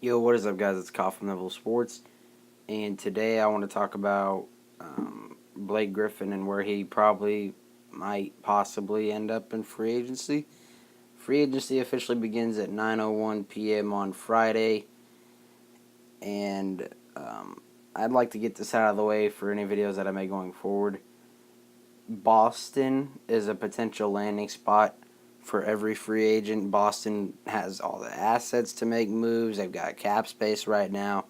Yo, what is up, guys? It's Kyle from Neville Sports, and today I want to talk about Blake Griffin and where he probably might possibly end up in free agency. Free agency officially begins at 9:01 p.m. on Friday, and I'd like to get this out of the way for any videos that I make going forward. Boston is a potential landing spot for every free agent. Boston has all the assets to make moves. They've got cap space right now.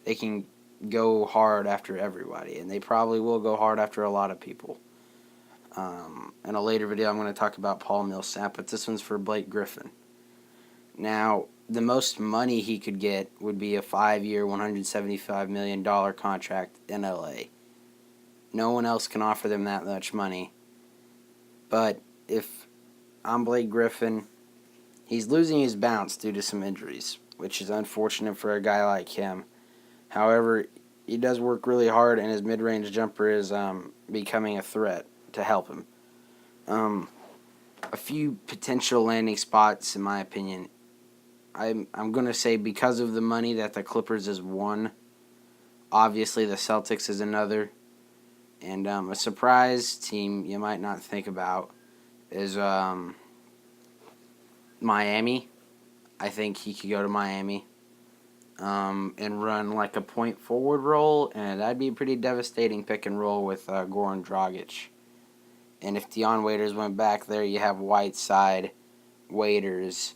They can go hard after everybody, and they probably will go hard after a lot of people. In a later video, I'm going to talk about Paul Millsap, but this one's for Blake Griffin. Now, the most money he could get would be a 5-year, $175 million contract in LA. No one else can offer them that much money. But if I'm Blake Griffin, he's losing his bounce due to some injuries, which is unfortunate for a guy like him. However, he does work really hard, and his mid-range jumper is becoming a threat to help him. A few potential landing spots, in my opinion. I'm going to say because of the money that the Clippers has won. Obviously, the Celtics is another. And a surprise team you might not think about is Miami. I think he could go to Miami and run like a point forward role, and that'd be a pretty devastating pick and roll with Goran Dragic. And if Dion Waiters went back there, you have Whiteside, Waiters,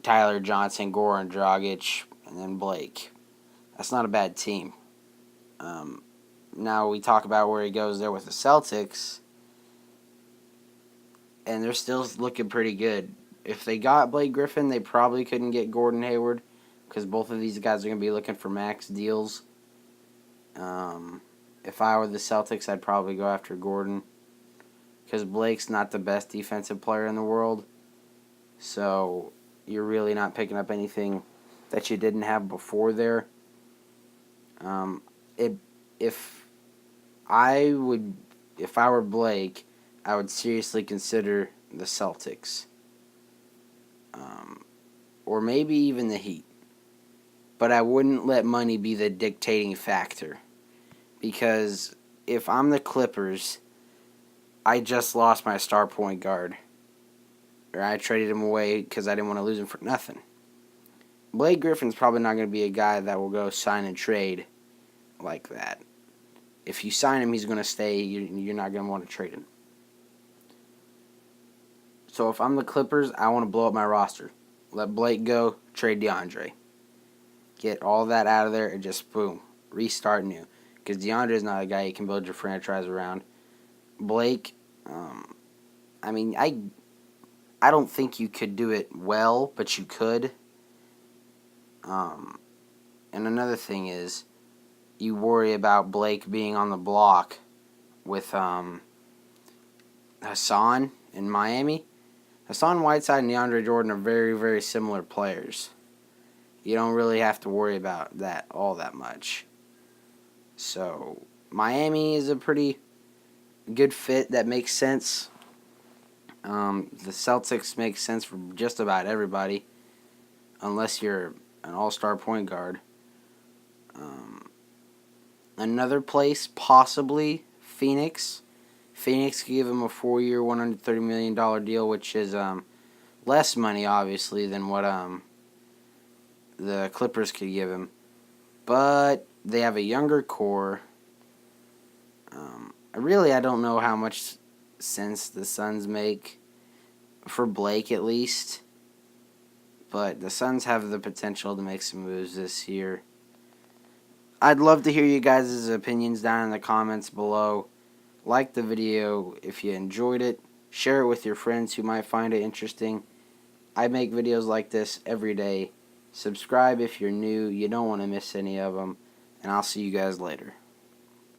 Tyler Johnson, Goran Dragic, and then Blake. That's not a bad team. Now we talk about where he goes there with the Celtics, and they're still looking pretty good. If they got Blake Griffin, they probably couldn't get Gordon Hayward because both of these guys are going to be looking for max deals. If I were the Celtics, I'd probably go after Gordon because Blake's not the best defensive player in the world. So you're really not picking up anything that you didn't have before there. If I were Blake, I would seriously consider the Celtics. Or maybe even the Heat. But I wouldn't let money be the dictating factor. Because if I'm the Clippers, I just lost my star point guard. Or I traded him away because I didn't want to lose him for nothing. Blake Griffin's probably not going to be a guy that will go sign and trade like that. If you sign him, he's going to stay. You're not going to want to trade him. So if I'm the Clippers, I want to blow up my roster. Let Blake go, trade DeAndre. Get all that out of there and just, boom, restart new. Because DeAndre is not a guy you can build your franchise around. Blake, I don't think you could do it well, but you could. And another thing is, you worry about Blake being on the block with Hassan in Miami. Hassan Whiteside and DeAndre Jordan are very, very similar players. You don't really have to worry about that all that much. So, Miami is a pretty good fit that makes sense. The Celtics make sense for just about everybody, unless you're an all-star point guard. Another place, possibly Phoenix. Phoenix gave him a 4-year, $130 million deal, which is less money, obviously, than what the Clippers could give him. But they have a younger core. I don't know how much sense the Suns make, for Blake at least. But the Suns have the potential to make some moves this year. I'd love to hear you guys' opinions down in the comments below. Like the video if you enjoyed it. Share it with your friends who might find it interesting. I make videos like this every day. Subscribe if you're new. You don't want to miss any of them. And I'll see you guys later.